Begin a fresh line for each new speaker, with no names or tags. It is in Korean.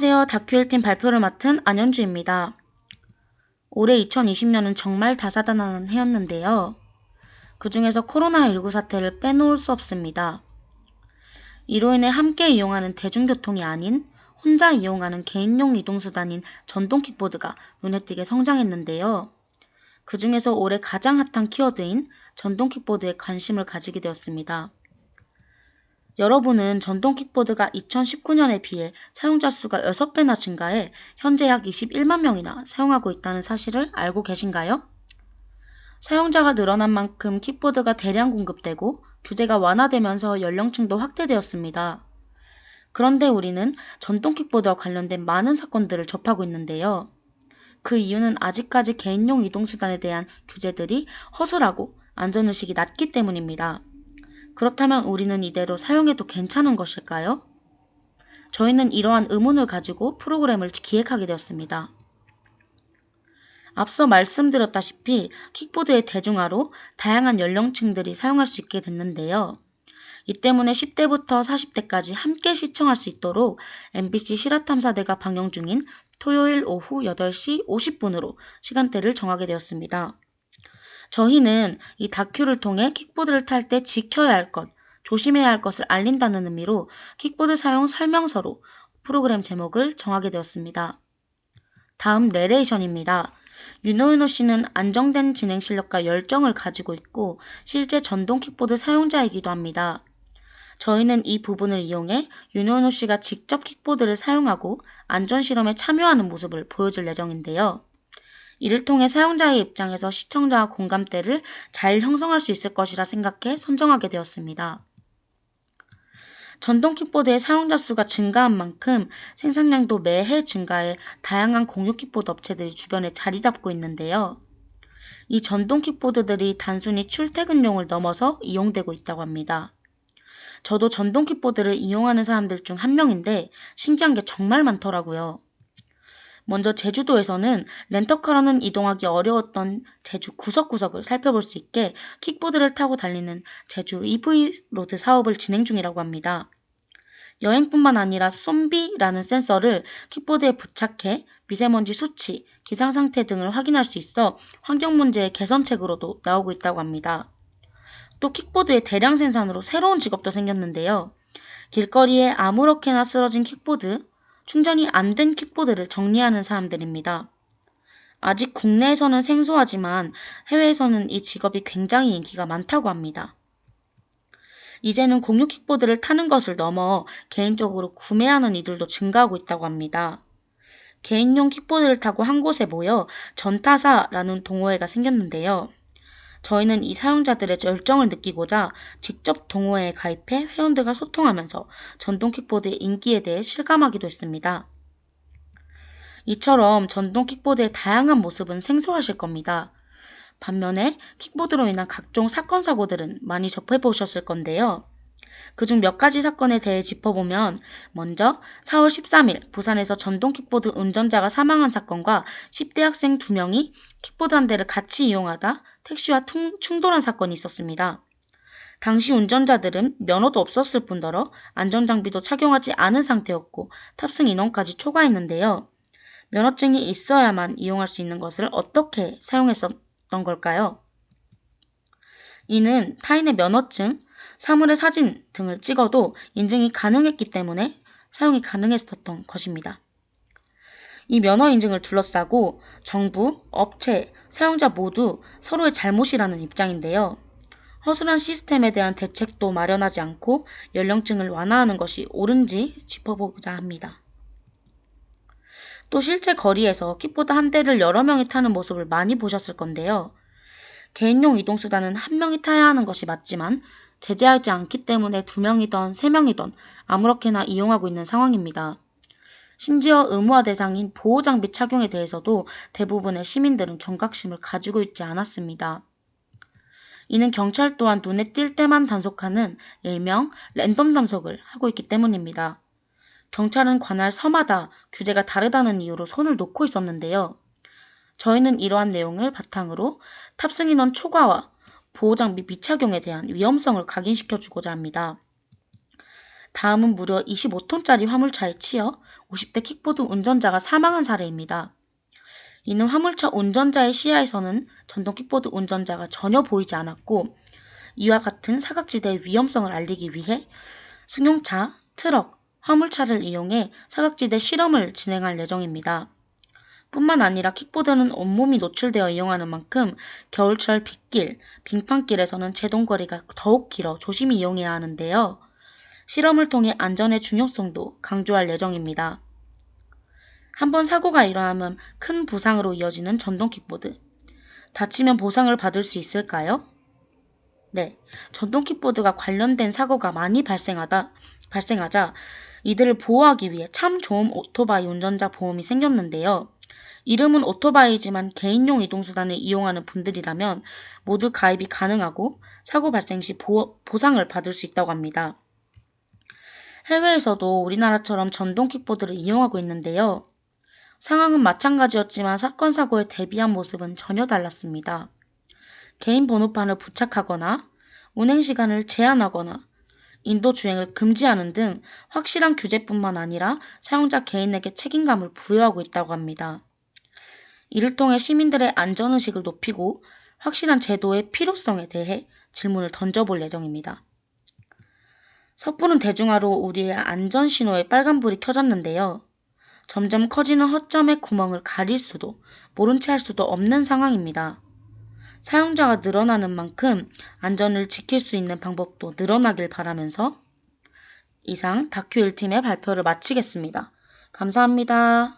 안녕하세요. 다큐 1팀 발표를 맡은 안현주입니다. 올해 2020년은 정말 다사다난한 해였는데요. 그 중에서 코로나19 사태를 빼놓을 수 없습니다. 이로 인해 함께 이용하는 대중교통이 아닌 혼자 이용하는 개인용 이동수단인 전동 킥보드가 눈에 띄게 성장했는데요. 그 중에서 올해 가장 핫한 키워드인 전동 킥보드에 관심을 가지게 되었습니다. 여러분은 전동 킥보드가 2019년에 비해 사용자 수가 6배나 증가해 현재 약 21만 명이나 사용하고 있다는 사실을 알고 계신가요? 사용자가 늘어난 만큼 킥보드가 대량 공급되고 규제가 완화되면서 연령층도 확대되었습니다. 그런데 우리는 전동 킥보드와 관련된 많은 사건들을 접하고 있는데요. 그 이유는 아직까지 개인용 이동수단에 대한 규제들이 허술하고 안전의식이 낮기 때문입니다. 그렇다면 우리는 이대로 사용해도 괜찮은 것일까요? 저희는 이러한 의문을 가지고 프로그램을 기획하게 되었습니다. 앞서 말씀드렸다시피 킥보드의 대중화로 다양한 연령층들이 사용할 수 있게 됐는데요. 이 때문에 10대부터 40대까지 함께 시청할 수 있도록 MBC 실화탐사대가 방영 중인 토요일 오후 8시 50분으로 시간대를 정하게 되었습니다. 저희는 이 다큐를 통해 킥보드를 탈 때 지켜야 할 것, 조심해야 할 것을 알린다는 의미로 킥보드 사용 설명서로 프로그램 제목을 정하게 되었습니다. 다음 내레이션입니다. 윤호윤호 씨는 안정된 진행 실력과 열정을 가지고 있고 실제 전동 킥보드 사용자이기도 합니다. 저희는 이 부분을 이용해 윤호윤호 씨가 직접 킥보드를 사용하고 안전실험에 참여하는 모습을 보여줄 예정인데요. 이를 통해 사용자의 입장에서 시청자와 공감대를 잘 형성할 수 있을 것이라 생각해 선정하게 되었습니다. 전동 킥보드의 사용자 수가 증가한 만큼 생산량도 매해 증가해 다양한 공유 킥보드 업체들이 주변에 자리 잡고 있는데요. 이 전동 킥보드들이 단순히 출퇴근용을 넘어서 이용되고 있다고 합니다. 저도 전동 킥보드를 이용하는 사람들 중 한 명인데 신기한 게 정말 많더라고요. 먼저 제주도에서는 렌터카로는 이동하기 어려웠던 제주 구석구석을 살펴볼 수 있게 킥보드를 타고 달리는 제주 EV로드 사업을 진행 중이라고 합니다. 여행뿐만 아니라 쏨비라는 센서를 킥보드에 부착해 미세먼지 수치, 기상 상태 등을 확인할 수 있어 환경 문제의 개선책으로도 나오고 있다고 합니다. 또 킥보드의 대량 생산으로 새로운 직업도 생겼는데요. 길거리에 아무렇게나 쓰러진 킥보드, 충전이 안 된 킥보드를 정리하는 사람들입니다. 아직 국내에서는 생소하지만 해외에서는 이 직업이 굉장히 인기가 많다고 합니다. 이제는 공유 킥보드를 타는 것을 넘어 개인적으로 구매하는 이들도 증가하고 있다고 합니다. 개인용 킥보드를 타고 한 곳에 모여 전타사라는 동호회가 생겼는데요. 저희는 이 사용자들의 열정을 느끼고자 직접 동호회에 가입해 회원들과 소통하면서 전동 킥보드의 인기에 대해 실감하기도 했습니다. 이처럼 전동 킥보드의 다양한 모습은 생소하실 겁니다. 반면에 킥보드로 인한 각종 사건 사고들은 많이 접해보셨을 건데요. 그중 몇 가지 사건에 대해 짚어보면 먼저 4월 13일 부산에서 전동 킥보드 운전자가 사망한 사건과 10대 학생 2명이 킥보드 한 대를 같이 이용하다 택시와 충돌한 사건이 있었습니다. 당시 운전자들은 면허도 없었을 뿐더러 안전장비도 착용하지 않은 상태였고 탑승 인원까지 초과했는데요. 면허증이 있어야만 이용할 수 있는 것을 어떻게 사용했었던 걸까요? 이는 타인의 면허증, 사물의 사진 등을 찍어도 인증이 가능했기 때문에 사용이 가능했었던 것입니다. 이 면허 인증을 둘러싸고 정부, 업체, 사용자 모두 서로의 잘못이라는 입장인데요. 허술한 시스템에 대한 대책도 마련하지 않고 연령층을 완화하는 것이 옳은지 짚어보고자 합니다. 또 실제 거리에서 킥보드 한 대를 여러 명이 타는 모습을 많이 보셨을 건데요. 개인용 이동수단은 한 명이 타야 하는 것이 맞지만 제재하지 않기 때문에 2명이던 3명이던 아무렇게나 이용하고 있는 상황입니다. 심지어 의무화 대상인 보호장비 착용에 대해서도 대부분의 시민들은 경각심을 가지고 있지 않았습니다. 이는 경찰 또한 눈에 띌 때만 단속하는 일명 랜덤 단속을 하고 있기 때문입니다. 경찰은 관할 서마다 규제가 다르다는 이유로 손을 놓고 있었는데요. 저희는 이러한 내용을 바탕으로 탑승인원 초과와 보호장비 미착용에 대한 위험성을 각인시켜주고자 합니다. 다음은 무려 25톤짜리 화물차에 치여 50대 킥보드 운전자가 사망한 사례입니다. 이는 화물차 운전자의 시야에서는 전동 킥보드 운전자가 전혀 보이지 않았고 이와 같은 사각지대의 위험성을 알리기 위해 승용차, 트럭, 화물차를 이용해 사각지대 실험을 진행할 예정입니다. 뿐만 아니라 킥보드는 온몸이 노출되어 이용하는 만큼 겨울철 빗길, 빙판길에서는 제동거리가 더욱 길어 조심히 이용해야 하는데요. 실험을 통해 안전의 중요성도 강조할 예정입니다. 한번 사고가 일어나면 큰 부상으로 이어지는 전동 킥보드. 다치면 보상을 받을 수 있을까요? 네, 전동 킥보드가 관련된 사고가 많이 발생하자 이들을 보호하기 위해 참 좋은 오토바이 운전자 보험이 생겼는데요. 이름은 오토바이지만 개인용 이동수단을 이용하는 분들이라면 모두 가입이 가능하고 사고 발생 시 보상을 받을 수 있다고 합니다. 해외에서도 우리나라처럼 전동 킥보드를 이용하고 있는데요. 상황은 마찬가지였지만 사건 사고에 대비한 모습은 전혀 달랐습니다. 개인 번호판을 부착하거나 운행 시간을 제한하거나 인도 주행을 금지하는 등 확실한 규제뿐만 아니라 사용자 개인에게 책임감을 부여하고 있다고 합니다. 이를 통해 시민들의 안전의식을 높이고 확실한 제도의 필요성에 대해 질문을 던져볼 예정입니다. 섣부른 대중화로 우리의 안전신호에 빨간불이 켜졌는데요. 점점 커지는 허점의 구멍을 가릴 수도 모른 채 할 수도 없는 상황입니다. 사용자가 늘어나는 만큼 안전을 지킬 수 있는 방법도 늘어나길 바라면서 이상 다큐 1팀의 발표를 마치겠습니다. 감사합니다.